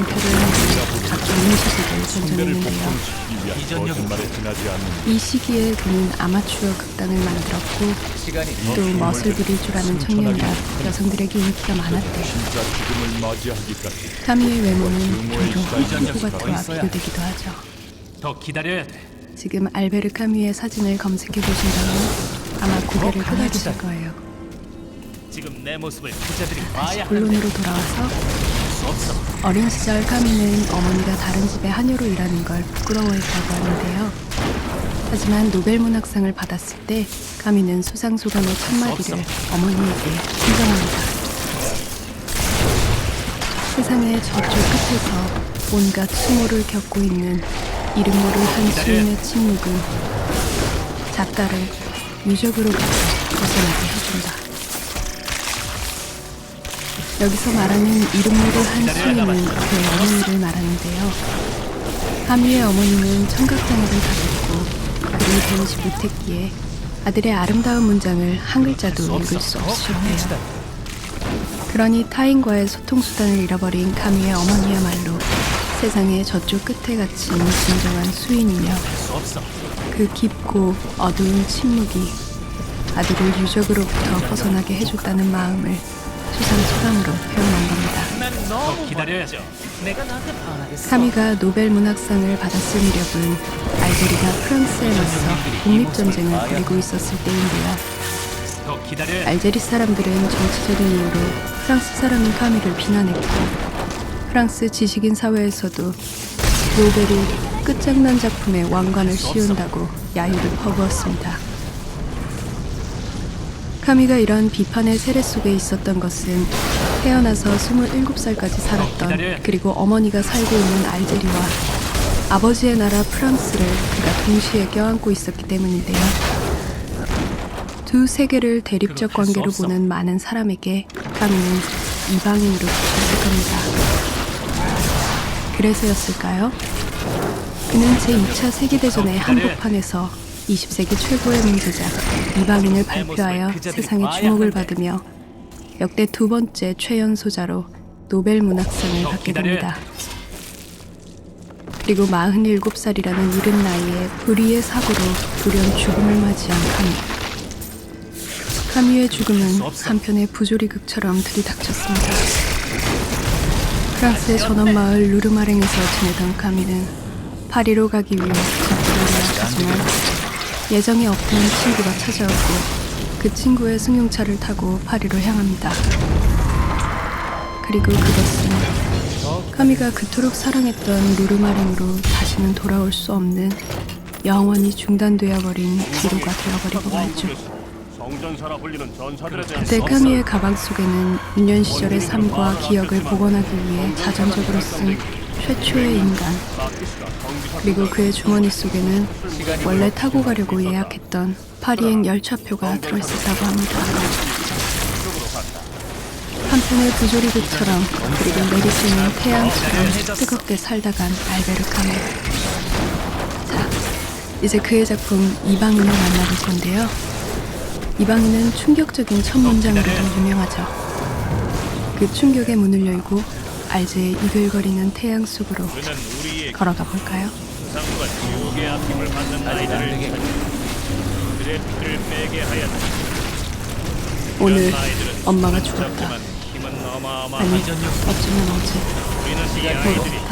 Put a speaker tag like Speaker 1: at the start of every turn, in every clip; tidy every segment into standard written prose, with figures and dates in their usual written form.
Speaker 1: 증표를 하고 각종 음식을 전전했는데요. 이 시기에 그는 아마추어 극단을 만들었고 또 머슬브리주라는 청년이라 여성들에게 인기가 많았대요. 카미의 외모는 종종 후보가 들어와 비교되기도 하죠.
Speaker 2: 더 기다려야 돼.
Speaker 1: 지금 알베르 카미의 사진을 검색해 보신다면 아마 고개를 끄덕이실 거예요.
Speaker 2: 지금 내 모습을 그자들이
Speaker 1: 다시
Speaker 2: 봐야
Speaker 1: 본론으로 돌아와서 어린 시절 카미는 어머니가 다른 집에 하녀로 일하는 걸 부끄러워했다고 하는데요. 하지만 노벨 문학상을 받았을 때 카미는 수상소감의 첫마디를 어머니에게 인정합니다. 세상의 저쪽 끝에서 온갖 수모를 겪고 있는 이름 모를 한 수인의 침묵은 작가를 유적으로부터 벗어나게 해준다. 여기서 말하는 이름 모를 한 수인은 그의 어머니를 말하는데요. 카미의 어머니는 청각장애를 가졌고 글을 배우지 못했기에 아들의 아름다운 문장을 한 글자도 읽을 수 없으셨대요. 그러니 타인과의 소통수단을 잃어버린 카미의 어머니야말로 세상의 저쪽 끝에 갇힌 진정한 수인이며 그 깊고 어두운 침묵이 아들을 유적으로부터 벗어나게 해줬다는 마음을 수상소감으로 표현한 겁니다.
Speaker 2: 더 기다려야죠. 내가 나한테 반하겠어.
Speaker 1: 카미가 노벨 문학상을 받았을 무렵은 알제리가 프랑스에 맞서 독립전쟁을 벌이고 있었을 때인데요.
Speaker 2: 더 기다려야 돼.
Speaker 1: 알제리 사람들은 정치적인 이유로 프랑스 사람인 카미를 비난했고 프랑스 지식인 사회에서도 노벨이 끝장난 작품에 왕관을 씌운다고 야유를 퍼부었습니다. 카미가 이런 비판의 세례 속에 있었던 것은 태어나서 27살까지 살았던 그리고 어머니가 살고 있는 알제리와 아버지의 나라 프랑스를 그가 동시에 껴안고 있었기 때문인데요. 두 세계를 대립적 관계로 보는 많은 사람에게 카미는 이방인으로 비춰질 겁니다. 그래서였을까요? 그는 제2차 세계대전의 한복판에서 20세기 최고의 문제작 이방인을 발표하여 세상의 주목을 받으며 역대 두 번째 최연소자로 노벨 문학상을 받게 됩니다. 그리고 47살이라는 이른 나이에 불의의 사고로 불현 죽음을 맞이한 카미. 카미의 죽음은 한편의 부조리극처럼 들이닥쳤습니다. 프랑스의 전원마을 루르마랭에서 지내던 카미는 파리로 가기 위해 접근을 예약하지만 예정이 없던 친구가 찾아오고 그 친구의 승용차를 타고 파리로 향합니다. 그리고 그것은 카미가 그토록 사랑했던 루르마랭으로 다시는 돌아올 수 없는 영원히 중단되어 버린 기로가 되어버리고 말죠. 그때 카미의 가방 속에는 유년 시절의 삶과 기억을 복원하기 위해 자전적으로 쓴 최초의 인간, 그리고 그의 주머니 속에는 원래 타고 가려고 예약했던 파리행 열차표가 들어있었다고 합니다. 한편의 부조리극처럼 그리고 내리쬐는 태양처럼 뜨겁게 살다간 알베르 카미. 자, 이제 그의 작품 이방인을 만나볼 건데요. 이방인은 충격적인 첫 문장으로도 유명하죠. 그 충격의 문을 열고 알제의 이글거리는 태양 속으로 걸어가 볼까요? 오늘 엄마가 죽었다. 아니, 어쩌면 어제 벌었다.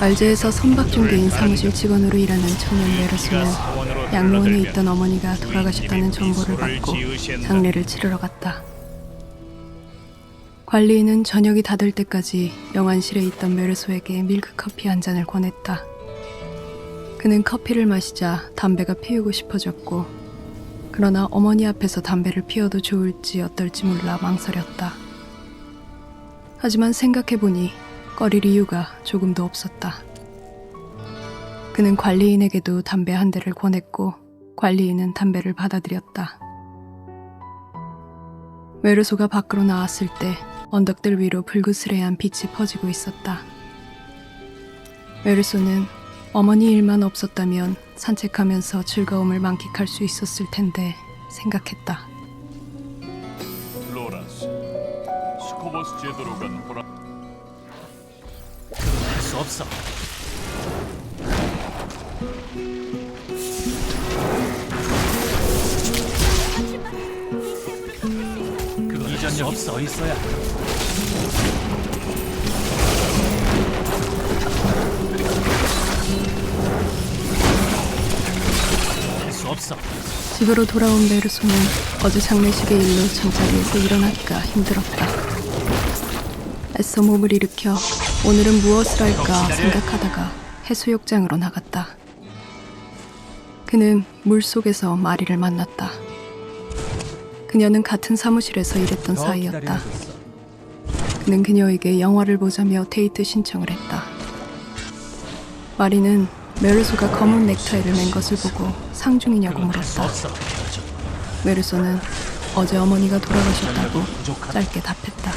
Speaker 1: 알제에서 선박중개인 사무실 직원으로 일하는 청년 메르스는 양로원에 있던 어머니가 돌아가셨다는 정보를 받고 장례를 치르러 갔다. 관리인은 저녁이 다 될 때까지 영안실에 있던 메르소에게 밀크커피 한 잔을 권했다. 그는 커피를 마시자 담배가 피우고 싶어졌고 그러나 어머니 앞에서 담배를 피워도 좋을지 어떨지 몰라 망설였다. 하지만 생각해보니 꺼릴 이유가 조금도 없었다. 그는 관리인에게도 담배 한 대를 권했고 관리인은 담배를 받아들였다. 메르소가 밖으로 나왔을 때 언덕들 위로 불그스레한 빛이 퍼지고 있었다. 메르소는 어머니 일만 없었다면 산책하면서 즐거움을 만끽할 수 있었을 텐데 생각했다.
Speaker 3: 포버스 제도로 간 보라.
Speaker 2: 그건 할 수 없어. 그건 이전력 없어 있어야. 할 수 없어.
Speaker 1: 집으로 돌아온 메르소는 어제 장례식의 일로 잠자리에서 일어나기가 힘들었다. 애써 몸을 일으켜 오늘은 무엇을 할까 생각하다가 해수욕장으로 나갔다. 그는 물속에서 마리를 만났다. 그녀는 같은 사무실에서 일했던
Speaker 2: 더
Speaker 1: 사이였다.
Speaker 2: 기다리고 있어.
Speaker 1: 그는 그녀에게 영화를 보자며 데이트 신청을 했다. 마리는 메르소가 검은 넥타이를 맨 것을 보고 상중이냐고
Speaker 2: 그건 할 수
Speaker 1: 물었다.
Speaker 2: 없어.
Speaker 1: 메르소는 어제 어머니가 돌아가셨다고 짧게 답했다.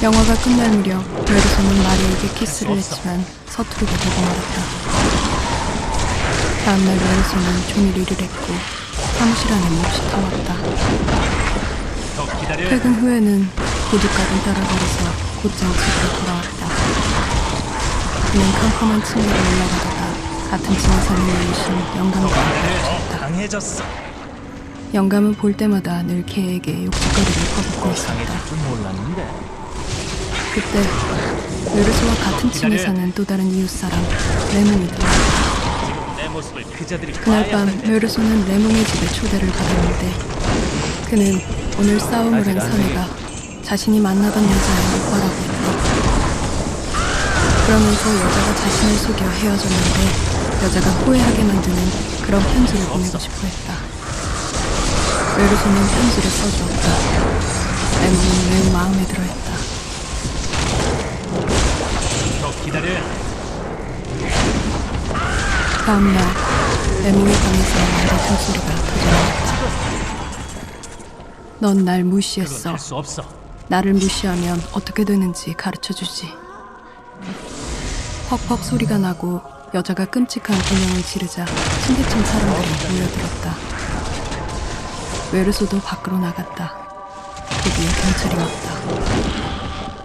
Speaker 1: 영화가 끝날 무렵 메르소는 마리에게 키스를 했지만 서투르게 되고 말았다. 다음날 메르소는 종일 일을 했고 사무실 안에 몹시 타왔다.
Speaker 2: 더 기다려야 돼.
Speaker 1: 퇴근 후에는 고춧가루 따라 걸어서 곧장 집으로 돌아왔다. 그는 컴컴한 층으로 올라가다가 같은 층에 사는 여우신 영감과 마주쳤다.
Speaker 2: 강해졌어.
Speaker 1: 영감은 볼 때마다 늘 걔에게 욕짓거리를 퍼붓고 있었다.
Speaker 2: 강해질 줄 몰랐는데.
Speaker 1: 그때 메르소와 같은 층에 사는 또 다른 이웃사람 레몽이 들어왔다.
Speaker 2: 지금 내 모습을 그자들이
Speaker 1: 그날
Speaker 2: 봐야
Speaker 1: 밤
Speaker 2: 한대.
Speaker 1: 메르소는 레몽의 집에 초대를 받았는데 그는 오늘 싸움을 한 사내가 자신이 만나던 여자의 오빠라고 했다. 그러면서 여자가 자신을 속여 헤어졌는데 여자가 후회하게 만드는 그런 편지를 보내고 싶어 했다. 메르소는 편지를 써주었다. 레몽은 매우 마음에 들어했다.
Speaker 2: 더 기다려야 돼.
Speaker 1: 다음날 레몽의 방에서 남자 소리가 터져나왔다. 넌 날
Speaker 2: 그건
Speaker 1: 무시했어.
Speaker 2: 할 수 없어.
Speaker 1: 나를 무시하면 어떻게 되는지 가르쳐주지. 퍽퍽 소리가 나고 여자가 끔찍한 비명을 지르자 침대층 사람들이 모여들었다. 메르소도 밖으로 나갔다. 드디어 경찰이 왔다.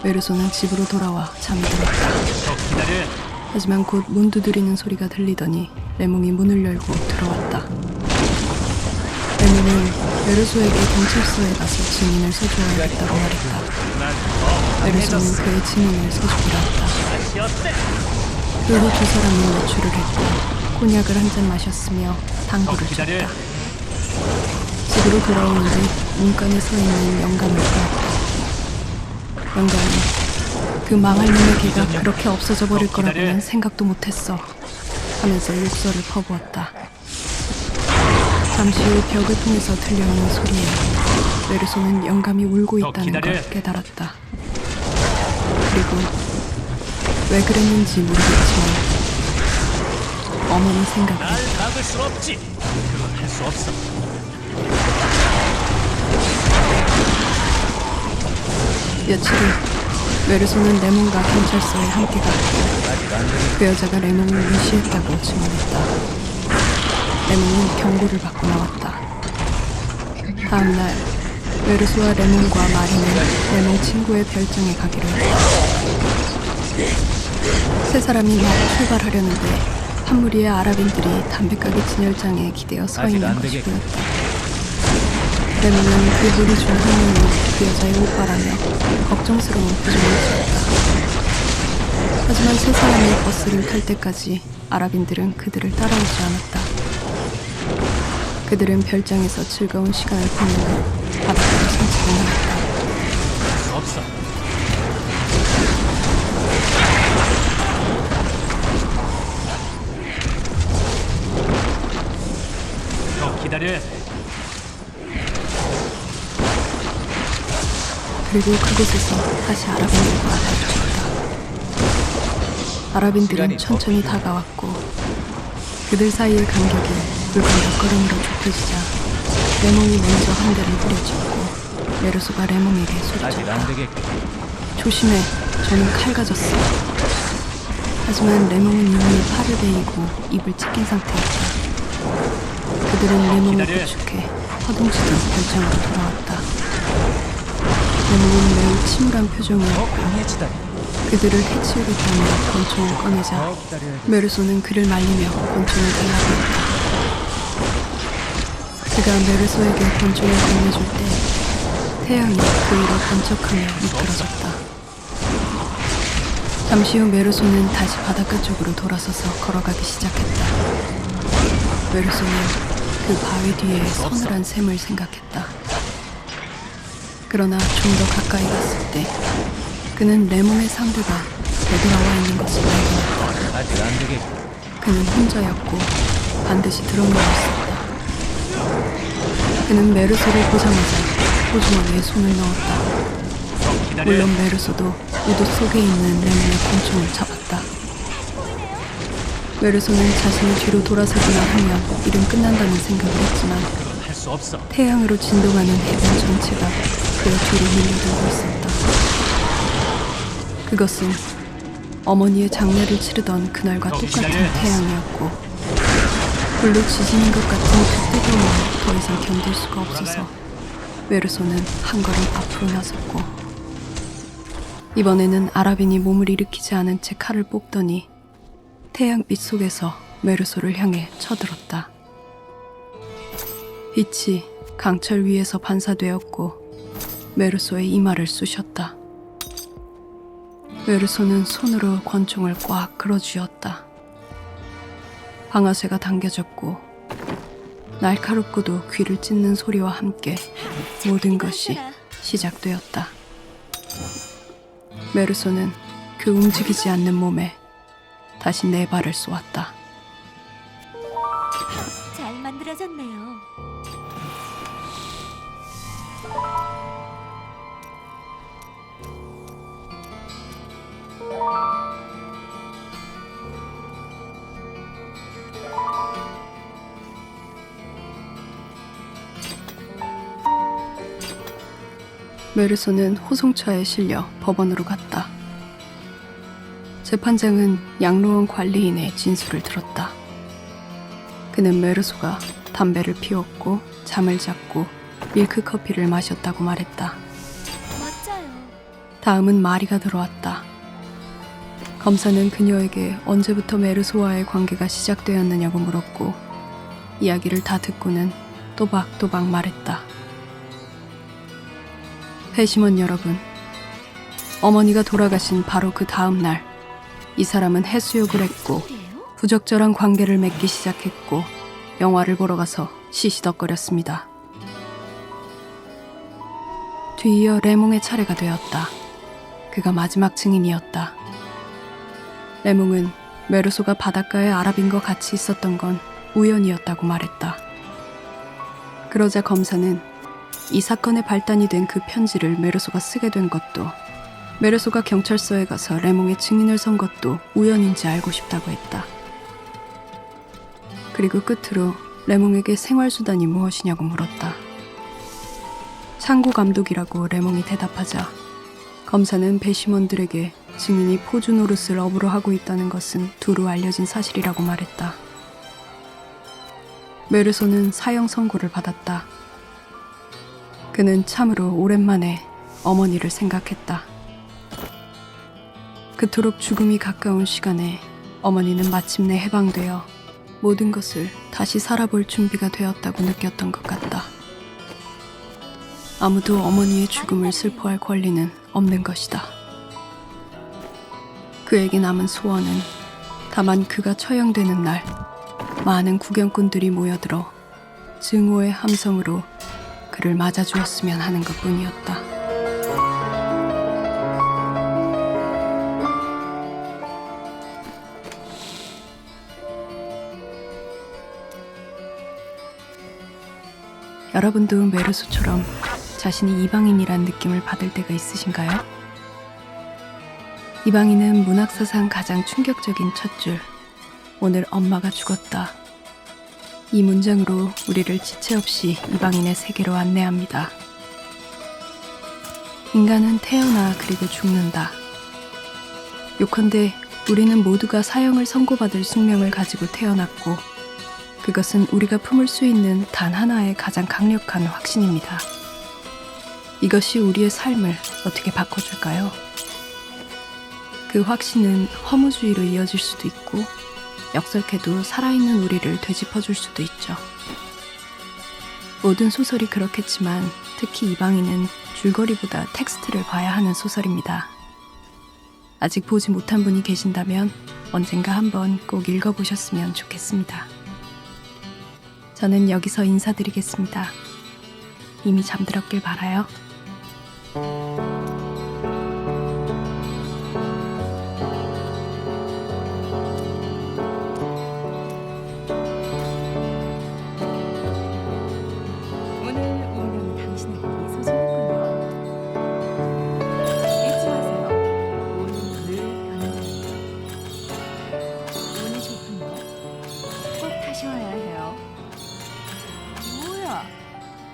Speaker 1: 메르소는 집으로 돌아와 잠이 들었다.
Speaker 2: 더 기다려야 돼.
Speaker 1: 하지만 곧 문 두드리는 소리가 들리더니 레몽이 문을 열고 들어왔다. 레몽은 메르소에게 경찰서에 가서 증인을 서줘야겠다고 말했다.
Speaker 2: 난더
Speaker 1: 메르소는
Speaker 2: 강해졌어.
Speaker 1: 그의 증인을 서주기로 했다.
Speaker 2: 다시 어때?
Speaker 1: 그 후 두 사람은 외출을 했고 곤약을 한 잔 마셨으며
Speaker 2: 더
Speaker 1: 당구를
Speaker 2: 기다려야
Speaker 1: 쳤다.
Speaker 2: 돼.
Speaker 1: 집으로 돌아오는 듯 문간에 서 있는 영감을 보았다. 영감은 그 망할 놈의 개가 그렇게 없어져 버릴 거라고는 생각도 못했어 하면서 욕설을 퍼부었다. 잠시 후 벽을 통해서 들려오는 소리에 메르소는 영감이 울고 있다는 걸 깨달았다. 그리고 왜 그랬는지 모르겠지만 어머니 생각에
Speaker 2: 날 막을 수 없지. 그건 할 수 없어.
Speaker 1: 며칠 후 메르소는 레몬과 경찰서에 함께 갔고 그 여자가 레몬을 무시했다고 증언했다. 레몬은 경고를 받고 나왔다. 다음날 메르소와 레몬과 마리는 레몬 친구의 별장에 가기로 했다. 세 사람이 막 출발하려는데 한 무리의 아랍인들이 담배가게 진열장에 기대어 서
Speaker 2: 아직
Speaker 1: 있는
Speaker 2: 안
Speaker 1: 것이
Speaker 2: 되겠군.
Speaker 1: 보였다. 레몬은 그 무리 중 한 명이 그 여자의 오빠라며 걱정스러운 표정을 지었다. 하지만 세 사람이 버스를 탈 때까지 아랍인들은 그들을 따라오지 않았다. 그들은 별장에서 즐거운 시간을 보낸 후 바닷가로 산책을 나갔다.
Speaker 2: 할 수 없어. 더 기다려야 돼.
Speaker 1: 그리고 그곳에서 다시 아랍인들과 마주쳤다. 아랍인들은 천천히 다가왔고 그들 사이의 간격이 불과 몇 걸음으로 좁혀지자 레몽이 먼저 한 대를 후려쳤고 메르소가 레몽에게
Speaker 2: 아직 안
Speaker 1: 소리쳤다.
Speaker 2: 되겠군.
Speaker 1: 조심해, 저는 칼 가졌어. 하지만 레몽은 이미 팔을 베이고 입을 찢긴 상태였다. 그들은 레몽을
Speaker 2: 기다려.
Speaker 1: 부축해 허둥지둥 별장으로 돌아왔다. 레몽은 매우 침울한 표정이었고
Speaker 2: 강해지다니.
Speaker 1: 그들을 해치우겠다며 권총을 꺼내자 메르소는 그를 말리며 권총을 달라고 했다. 그가 메르소에게 권총을 건네줄 때 태양이 그 위로 번쩍하며 미끄러졌다. 잠시 후 메르소는 다시 바닷가 쪽으로 돌아서서 걸어가기 시작했다. 메르소는 그 바위 뒤에 서늘한 샘을 생각했다. 그러나 좀 더 가까이 갔을 때 그는 레몽의 상대가 되돌아와 있는 것을 발견했다.
Speaker 2: 아직 안 되게.
Speaker 1: 그는 혼자였고 반드시 들어누워 있었다. 그는 메르소를 보자마자 호주머니에 손을 넣었다.
Speaker 2: 더 기다려.
Speaker 1: 물론 메르소도 우도 속에 있는 레몬의 권총을 잡았다. 메르소는 자신이 뒤로 돌아서기만 하면 일은 끝난다는 생각을 했지만
Speaker 2: 그건 할 수 없어.
Speaker 1: 태양으로 진동하는 해변 전체가 그의 뒤로 밀려들고 있었다. 그것은 어머니의 장례를 치르던 그날과 똑같은 태양이었고 불로 지지는 것 같은 그 뜨거움을 더 이상 견딜 수가 없어서 메르소는 한 걸음 앞으로 나섰고 이번에는 아라빈이 몸을 일으키지 않은 채 칼을 뽑더니 태양빛 속에서 메르소를 향해 쳐들었다. 빛이 강철 위에서 반사되었고 메르소의 이마를 쑤셨다. 메르소는 손으로 권총을 꽉 끌어쥐었다. 방아쇠가 당겨졌고 날카롭고도 귀를 찢는 소리와 함께 모든 것이 시작되었다. 메르소는 그 움직이지 않는 몸에 다시 네 발을 쏘았다.
Speaker 3: 잘 만들어졌네요.
Speaker 1: 메르소는 호송차에 실려 법원으로 갔다. 재판장은 양로원 관리인의 진술을 들었다. 그는 메르소가 담배를 피웠고 잠을 잤고 밀크커피를 마셨다고 말했다.
Speaker 3: 멋져요.
Speaker 1: 다음은 마리가 들어왔다. 검사는 그녀에게 언제부터 메르소와의 관계가 시작되었느냐고 물었고 이야기를 다 듣고는 또박또박 말했다. 배심원 여러분, 어머니가 돌아가신 바로 그 다음 날 이 사람은 해수욕을 했고 부적절한 관계를 맺기 시작했고 영화를 보러 가서 시시덕거렸습니다. 뒤이어 레몽의 차례가 되었다. 그가 마지막 증인이었다. 레몽은 메르소가 바닷가에 아라빈과 같이 있었던 건 우연이었다고 말했다. 그러자 검사는 이 사건의 발단이 된 그 편지를 메르소가 쓰게 된 것도 메르소가 경찰서에 가서 레몽의 증인을 선 것도 우연인지 알고 싶다고 했다. 그리고 끝으로 레몽에게 생활수단이 무엇이냐고 물었다. 창고 감독이라고 레몽이 대답하자 검사는 배심원들에게 증인이 포주 노릇을 업으로 하고 있다는 것은 두루 알려진 사실이라고 말했다. 메르소는 사형 선고를 받았다. 그는 참으로 오랜만에 어머니를 생각했다. 그토록 죽음이 가까운 시간에 어머니는 마침내 해방되어 모든 것을 다시 살아볼 준비가 되었다고 느꼈던 것 같다. 아무도 어머니의 죽음을 슬퍼할 권리는 없는 것이다. 그에게 남은 소원은 다만 그가 처형되는 날 많은 구경꾼들이 모여들어 증오의 함성으로 그를 맞아주었으면 하는 것뿐이었다. 여러분도 메르소처럼 자신이 이방인이란 느낌을 받을 때가 있으신가요? 이방인은 문학사상 가장 충격적인 첫 줄, 오늘 엄마가 죽었다. 이 문장으로 우리를 지체 없이 이방인의 세계로 안내합니다. 인간은 태어나 그리고 죽는다. 요컨대 우리는 모두가 사형을 선고받을 숙명을 가지고 태어났고 그것은 우리가 품을 수 있는 단 하나의 가장 강력한 확신입니다. 이것이 우리의 삶을 어떻게 바꿔줄까요? 그 확신은 허무주의로 이어질 수도 있고 역설케도 살아있는 우리를 되짚어줄 수도 있죠. 모든 소설이 그렇겠지만 특히 이방인은 줄거리보다 텍스트를 봐야 하는 소설입니다. 아직 보지 못한 분이 계신다면 언젠가 한번 꼭 읽어보셨으면 좋겠습니다. 저는 여기서 인사드리겠습니다. 이미 잠들었길 바라요.
Speaker 4: 오늘 운명이 당신에게 소중했군요. 잊지 마세요. 운은 늘 변한답니다. 운이 좋군요. 꼭 타셔야 해요. 뭐야?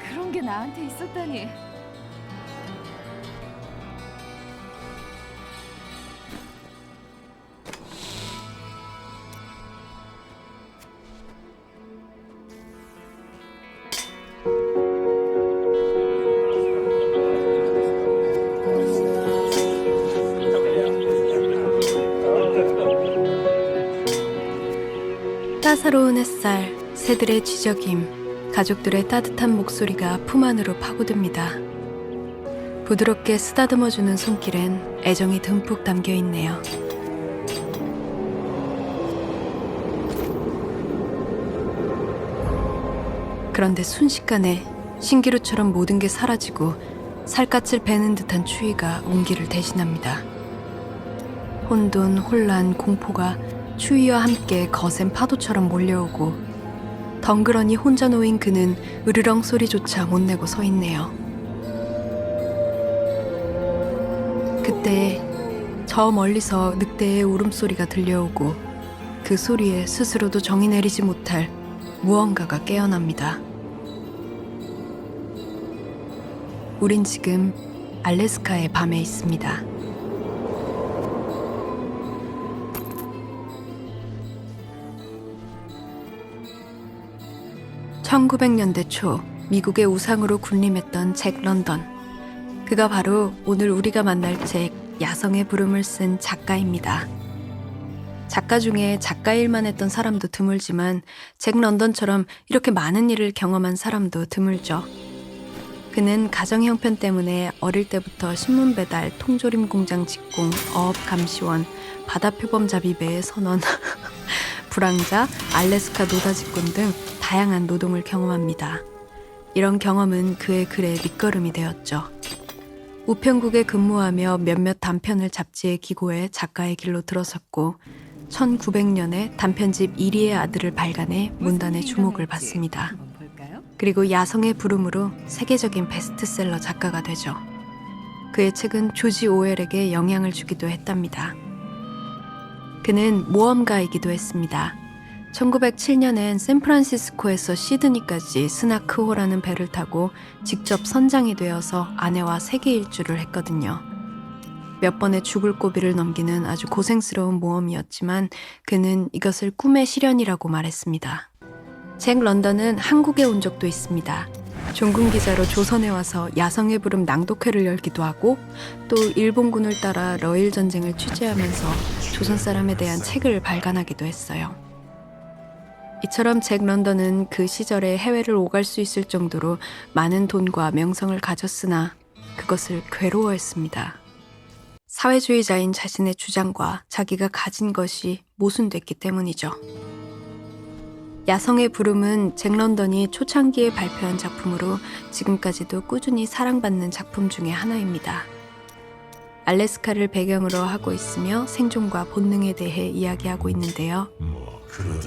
Speaker 4: 그런 게 나한테 있었다니.
Speaker 1: 따사로운 햇살, 새들의 지저김, 가족들의 따뜻한 목소리가 품 안으로 파고듭니다. 부드럽게 쓰다듬어주는 손길엔 애정이 듬뿍 담겨 있네요. 그런데 순식간에 신기루처럼 모든 게 사라지고 살갗을 베는 듯한 추위가 온기를 대신합니다. 혼돈, 혼란, 공포가 추위와 함께 거센 파도처럼 몰려오고 덩그러니 혼자 놓인 그는 으르렁 소리조차 못 내고 서 있네요. 그때 저 멀리서 늑대의 울음소리가 들려오고 그 소리에 스스로도 정이 내리지 못할 무언가가 깨어납니다. 우린 지금 알래스카의 밤에 있습니다. 1900년대 초 미국의 우상으로 군림했던 잭 런던. 그가 바로 오늘 우리가 만날 책 야성의 부름을 쓴 작가입니다. 작가 중에 작가 일만 했던 사람도 드물지만 잭 런던처럼 이렇게 많은 일을 경험한 사람도 드물죠. 그는 가정 형편 때문에 어릴 때부터 신문 배달, 통조림 공장 직공, 어업 감시원, 바다 표범 잡이배의 선원, 불황자, 알래스카 노다지꾼 등 다양한 노동을 경험합니다. 이런 경험은 그의 글의 밑거름이 되었죠. 우편국에 근무하며 몇몇 단편을 잡지에 기고해 작가의 길로 들어섰고 1900년에 단편집 이리의 아들을 발간해 문단의 주목을 받습니다. 그리고 야성의 부름으로 세계적인 베스트셀러 작가가 되죠. 그의 책은 조지 오웰에게 영향을 주기도 했답니다. 그는 모험가이기도 했습니다. 1907년엔 샌프란시스코에서 시드니까지 스나크호라는 배를 타고 직접 선장이 되어서 아내와 세계 일주를 했거든요. 몇 번의 죽을 고비를 넘기는 아주 고생스러운 모험이었지만 그는 이것을 꿈의 실현이라고 말했습니다. 잭 런던은 한국에 온 적도 있습니다. 종군 기자로 조선에 와서 야성의 부름 낭독회를 열기도 하고 또 일본군을 따라 러일 전쟁을 취재하면서 조선 사람에 대한 책을 발간하기도 했어요. 이처럼 잭 런던은 그 시절에 해외를 오갈 수 있을 정도로 많은 돈과 명성을 가졌으나 그것을 괴로워했습니다. 사회주의자인 자신의 주장과 자기가 가진 것이 모순됐기 때문이죠. 야성의 부름은 잭 런던이 초창기에 발표한 작품으로 지금까지도 꾸준히 사랑받는 작품 중에 하나입니다. 알래스카를 배경으로 하고 있으며 생존과 본능에 대해 이야기하고 있는데요.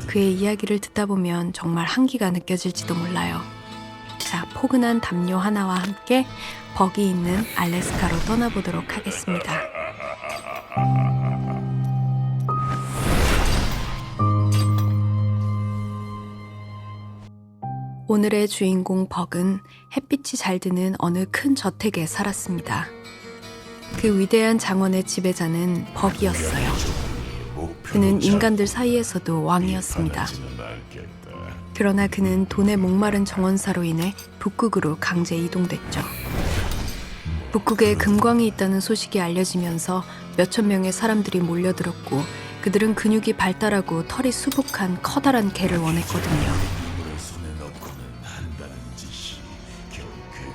Speaker 1: 그의 이야기를 듣다 보면 정말 한기가 느껴질지도 몰라요. 자, 포근한 담요 하나와 함께 벅이 있는 알래스카로 떠나보도록 하겠습니다. 오늘의 주인공 벅은 햇빛이 잘 드는 어느 큰 저택에 살았습니다. 그 위대한 장원의 지배자는 벅이었어요. 그는 인간들 사이에서도 왕이었습니다. 그러나 그는 돈에 목마른 정원사로 인해 북극으로 강제 이동됐죠. 북극에 금광이 있다는 소식이 알려지면서 몇천 명의 사람들이 몰려들었고 그들은 근육이 발달하고 털이 수북한 커다란 개를 원했거든요.
Speaker 5: 물을 손에 넣고는 한다는 짓이 겨우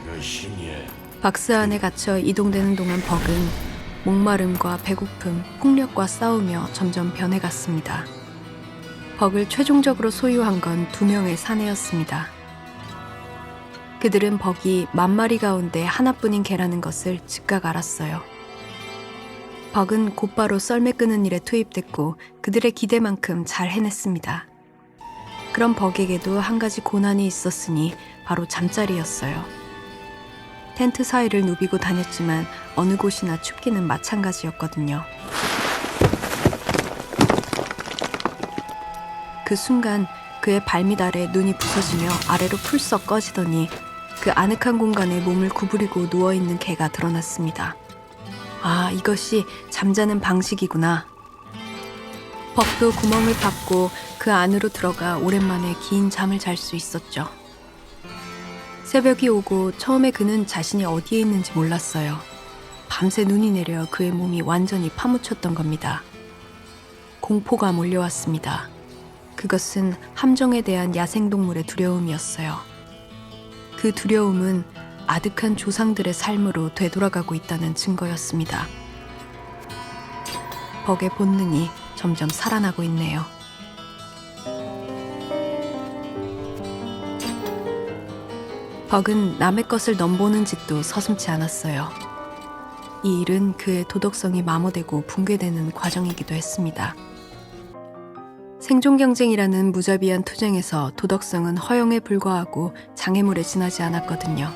Speaker 5: 그것이냐?
Speaker 1: 박스 안에 갇혀 이동되는 동안 벅은 목마름과 배고픔, 폭력과 싸우며 점점 변해갔습니다. 벅을 최종적으로 소유한 건 2명의 사내였습니다. 그들은 벅이 10,000마리 가운데 하나뿐인 개라는 것을 즉각 알았어요. 벅은 곧바로 썰매 끄는 일에 투입됐고 그들의 기대만큼 잘 해냈습니다. 그럼 벅에게도 한 가지 고난이 있었으니 바로 잠자리였어요. 텐트 사이를 누비고 다녔지만 어느 곳이나 춥기는 마찬가지였거든요. 그 순간 그의 발밑 아래 눈이 부서지며 아래로 풀썩 꺼지더니 그 아늑한 공간에 몸을 구부리고 누워있는 개가 드러났습니다. 아, 이것이 잠자는 방식이구나. 벅도 구멍을 팠고 그 안으로 들어가 오랜만에 긴 잠을 잘 수 있었죠. 새벽이 오고 처음에 그는 자신이 어디에 있는지 몰랐어요. 밤새 눈이 내려 그의 몸이 완전히 파묻혔던 겁니다. 공포가 몰려왔습니다. 그것은 함정에 대한 야생동물의 두려움이었어요. 그 두려움은 아득한 조상들의 삶으로 되돌아가고 있다는 증거였습니다. 벅의 본능이 점점 살아나고 있네요. 벅은 남의 것을 넘보는 짓도 서슴지 않았어요. 이 일은 그의 도덕성이 마모되고 붕괴되는 과정이기도 했습니다. 생존 경쟁이라는 무자비한 투쟁에서 도덕성은 허용에 불과하고 장애물에 지나지 않았거든요.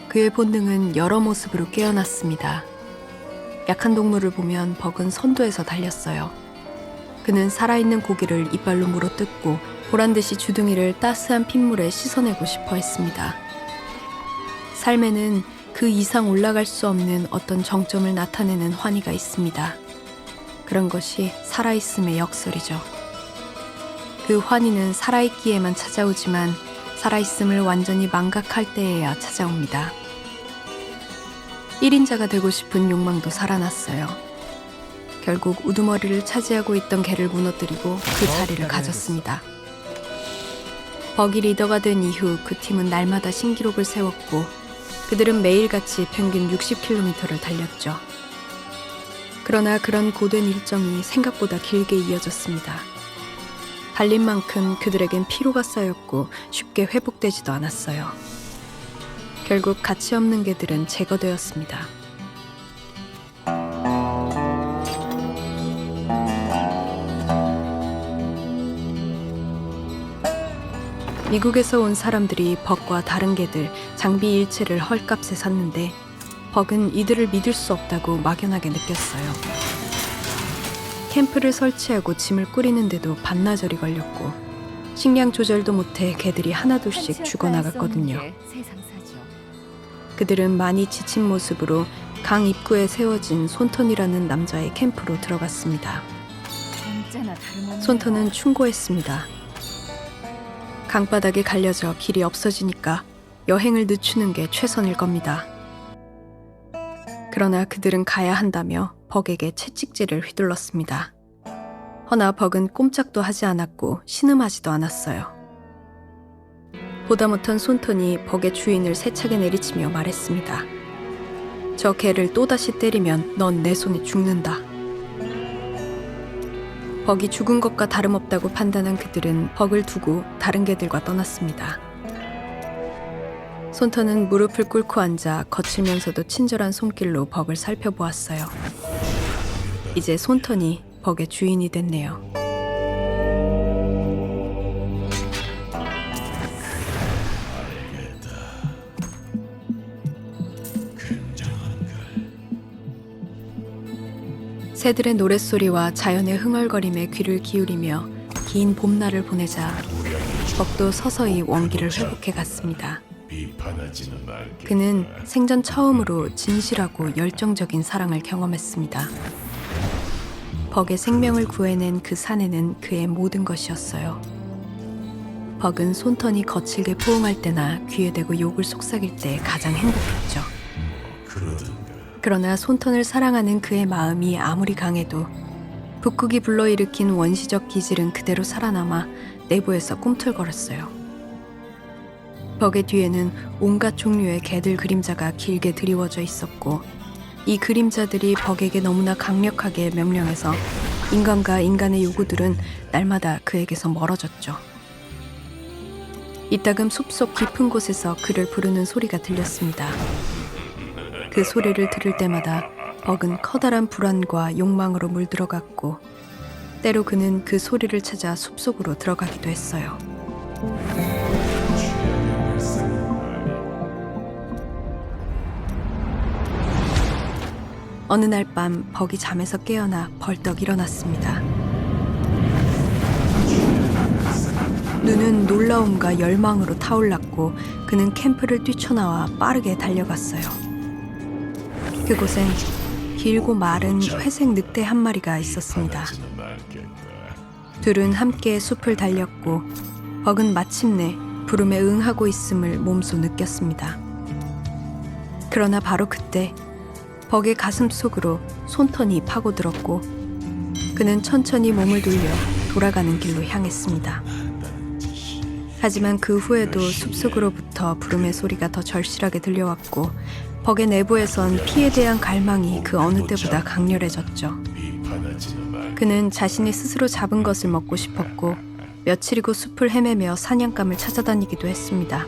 Speaker 1: 그의 본능은 여러 모습으로 깨어났습니다. 약한 동물을 보면 벅은 선두에서 달렸어요. 그는 살아있는 고기를 이빨로 물어뜯고 보란듯이 주둥이를 따스한 핏물에 씻어내고 싶어 했습니다. 삶에는 그 이상 올라갈 수 없는 어떤 정점을 나타내는 환희가 있습니다. 그런 것이 살아있음의 역설이죠. 그 환희는 살아있기에만 찾아오지만 살아있음을 완전히 망각할 때에야 찾아옵니다. 1인자가 되고 싶은 욕망도 살아났어요. 결국 우두머리를 차지하고 있던 개를 무너뜨리고 그 자리를 가졌습니다. 벅이 리더가 된 이후 그 팀은 날마다 신기록을 세웠고 그들은 매일같이 평균 60km를 달렸죠. 그러나 그런 고된 일정이 생각보다 길게 이어졌습니다. 달린 만큼 그들에겐 피로가 쌓였고 쉽게 회복되지도 않았어요. 결국 가치 없는 개들은 제거되었습니다. 미국에서 온 사람들이 벅과 다른 개들, 장비 일체를 헐값에 샀는데 벅은 이들을 믿을 수 없다고 막연하게 느꼈어요. 캠프를 설치하고 짐을 꾸리는데도 반나절이 걸렸고 식량 조절도 못해 개들이 하나둘씩 죽어나갔거든요. 그들은 많이 지친 모습으로 강 입구에 세워진 손턴이라는 남자의 캠프로 들어갔습니다. 손턴은 충고했습니다. 강바닥에 갈려져 길이 없어지니까 여행을 늦추는 게 최선일 겁니다. 그러나 그들은 가야 한다며 벅에게 채찍질을 휘둘렀습니다. 허나 벅은 꼼짝도 하지 않았고 신음하지도 않았어요. 보다 못한 손턴이 벅의 주인을 세차게 내리치며 말했습니다. 저 개를 또다시 때리면 넌 내 손에 죽는다. 벅이 죽은 것과 다름없다고 판단한 그들은 벅을 두고 다른 개들과 떠났습니다. 손턴은 무릎을 꿇고 앉아 거칠면서도 친절한 손길로 벅을 살펴보았어요. 이제 손턴이 벅의 주인이 됐네요. 새들의 노랫소리와 자연의 흥얼거림에 귀를 기울이며 긴 봄날을 보내자 벅도 서서히 원기를 회복해 갔습니다. 그는 생전 처음으로 진실하고 열정적인 사랑을 경험했습니다. 벅의 생명을 구해낸 그 사내는 그의 모든 것이었어요. 벅은 손턴이 거칠게 포옹할 때나 귀에 대고 욕을 속삭일 때 가장 행복했죠.
Speaker 5: 그러든가.
Speaker 1: 그러나 손턴을 사랑하는 그의 마음이 아무리 강해도 북극이 불러일으킨 원시적 기질은 그대로 살아남아 내부에서 꿈틀거렸어요. 벽의 뒤에는 온갖 종류의 개들 그림자가 길게 드리워져 있었고 이 그림자들이 벽에게 너무나 강력하게 명령해서 인간과 인간의 요구들은 날마다 그에게서 멀어졌죠. 이따금 숲속 깊은 곳에서 그를 부르는 소리가 들렸습니다. 그 소리를 들을 때마다 벅은 커다란 불안과 욕망으로 물들어갔고 때로 그는 그 소리를 찾아 숲속으로 들어가기도 했어요. 어느 날 밤 벅이 잠에서 깨어나 벌떡 일어났습니다. 눈은 놀라움과 열망으로 타올랐고 그는 캠프를 뛰쳐나와 빠르게 달려갔어요. 그곳엔 길고 마른 회색 늑대 한 마리가 있었습니다.
Speaker 5: 바라지는 않겠다.
Speaker 1: 둘은 함께 숲을 달렸고 벅은 마침내 부름에 응하고 있음을 몸소 느꼈습니다. 그러나 바로 그때 벅의 가슴 속으로 손턴이 파고들었고 그는 천천히 몸을 돌려 돌아가는 길로 향했습니다. 하지만 그 후에도 숲속으로부터 부름의 소리가 더 절실하게 들려왔고 벅의 내부에선 피에 대한 갈망이 그 어느 때보다 강렬해졌죠.
Speaker 5: 비판하지는 않.
Speaker 1: 그는 자신이 스스로 잡은 것을 먹고 싶었고 며칠이고 숲을 헤매며 사냥감을 찾아다니기도 했습니다.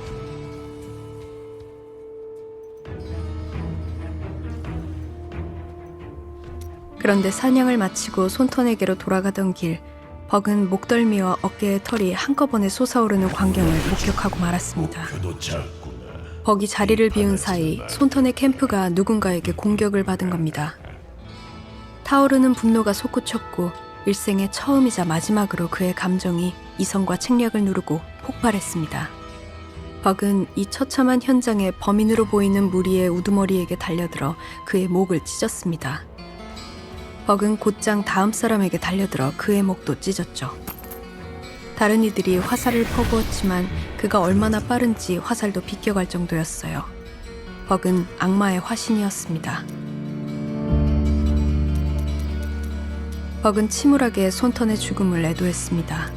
Speaker 1: 그런데 사냥을 마치고 손턴에게로 돌아가던 길, 벅은 목덜미와 어깨의 털이 한꺼번에 솟아오르는 광경을 목격하고 말았습니다.
Speaker 5: 목표도 작구나.
Speaker 1: 벅이 자리를 비운 사이 손턴의 캠프가 누군가에게 공격을 받은 겁니다. 타오르는 분노가 솟구쳤고 일생의 처음이자 마지막으로 그의 감정이 이성과 책략을 누르고 폭발했습니다. 벅은 이 처참한 현장에 범인으로 보이는 무리의 우두머리에게 달려들어 그의 목을 찢었습니다. 벅은 곧장 다음 사람에게 달려들어 그의 목도 찢었죠. 다른 이들이 화살을 퍼부었지만 그가 얼마나 빠른지 화살도 비껴갈 정도였어요. 벅은 악마의 화신이었습니다. 벅은 침울하게 손턴의 죽음을 애도했습니다.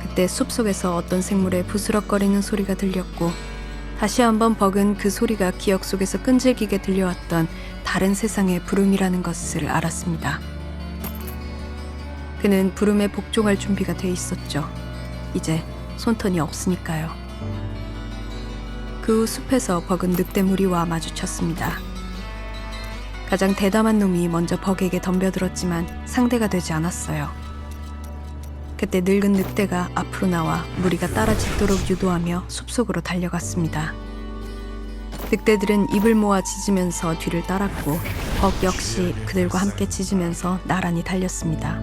Speaker 1: 그때 숲속에서 어떤 생물의 부스럭거리는 소리가 들렸고 다시 한번 벅은 그 소리가 기억 속에서 끈질기게 들려왔던 다른 세상의 부름이라는 것을 알았습니다. 그는 부름에 복종할 준비가 돼 있었죠. 이제 손턴이 없으니까요. 그 후 숲에서 벅은 늑대 무리와 마주쳤습니다. 가장 대담한 놈이 먼저 벅에게 덤벼들었지만 상대가 되지 않았어요. 그때 늙은 늑대가 앞으로 나와 무리가 따라 짖도록 유도하며 숲속으로 달려갔습니다. 늑대들은 입을 모아 짖으면서 뒤를 따랐고 벅 역시 그들과 함께 짖으면서 나란히 달렸습니다.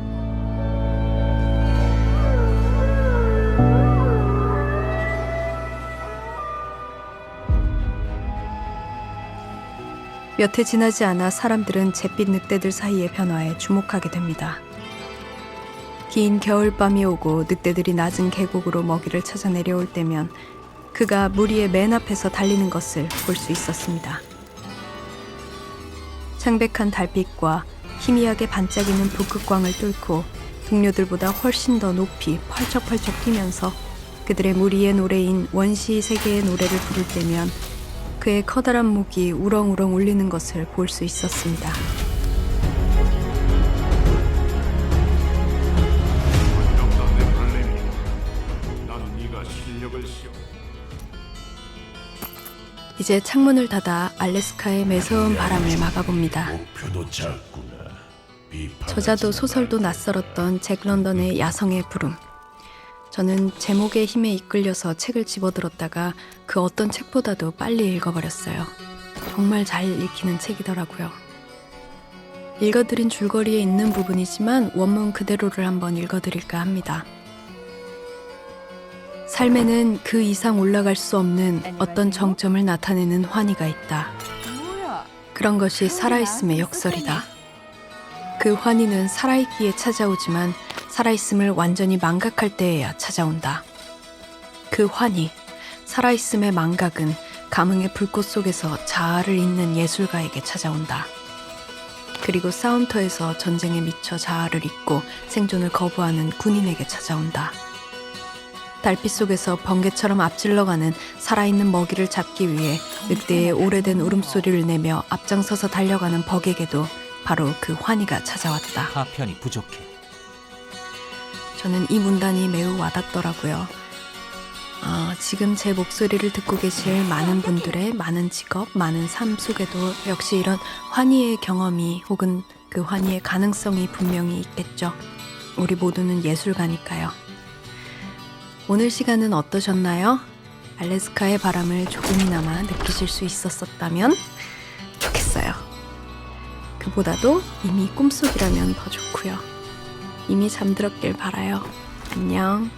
Speaker 1: 몇 해 지나지 않아 사람들은 잿빛 늑대들 사이의 변화에 주목하게 됩니다. 긴 겨울밤이 오고 늑대들이 낮은 계곡으로 먹이를 찾아 내려올 때면 그가 무리의 맨 앞에서 달리는 것을 볼 수 있었습니다. 창백한 달빛과 희미하게 반짝이는 북극광을 뚫고 동료들보다 훨씬 더 높이 펄쩍펄쩍 뛰면서 그들의 무리의 노래인 원시 세계의 노래를 부를 때면 그의 커다란 목이 우렁우렁 울리는 것을 볼 수 있었습니다. 이제 창문을 닫아 알래스카의 매서운 바람을 막아봅니다.
Speaker 5: 목표도 작구나.
Speaker 1: 저자도 소설도 낯설었던 잭 런던의 야성의 부름. 저는 제목의 힘에 이끌려서 책을 집어들었다가 그 어떤 책보다도 빨리 읽어버렸어요. 정말 잘 읽히는 책이더라고요. 읽어드린 줄거리에 있는 부분이지만 원문 그대로를 한번 읽어드릴까 합니다. 삶에는 그 이상 올라갈 수 없는 어떤 정점을 나타내는 환희가 있다. 그런 것이 살아있음의 역설이다. 그 환희는 살아있기에 찾아오지만 살아있음을 완전히 망각할 때에야 찾아온다. 그 환희, 살아있음의 망각은 감흥의 불꽃 속에서 자아를 잇는 예술가에게 찾아온다. 그리고 싸움터에서 전쟁에 미쳐 자아를 잊고 생존을 거부하는 군인에게 찾아온다. 달빛 속에서 번개처럼 앞질러가는 살아있는 먹이를 잡기 위해 늑대의 오래된 울음소리를 내며 앞장서서 달려가는 벅에게도 바로 그 환희가 찾아왔다.
Speaker 2: 파편이 부족해.
Speaker 1: 저는 이 문단이 매우 와닿더라고요. 지금 제 목소리를 듣고 계실 많은 분들의 많은 직업, 많은 삶 속에도 역시 이런 환희의 경험이 혹은 그 환희의 가능성이 분명히 있겠죠. 우리 모두는 예술가니까요. 오늘 시간은 어떠셨나요? 알래스카의 바람을 조금이나마 느끼실 수 있었다면 좋겠어요. 그보다도 이미 꿈속이라면 더 좋고요. 이미 잠들었길 바라요. 안녕.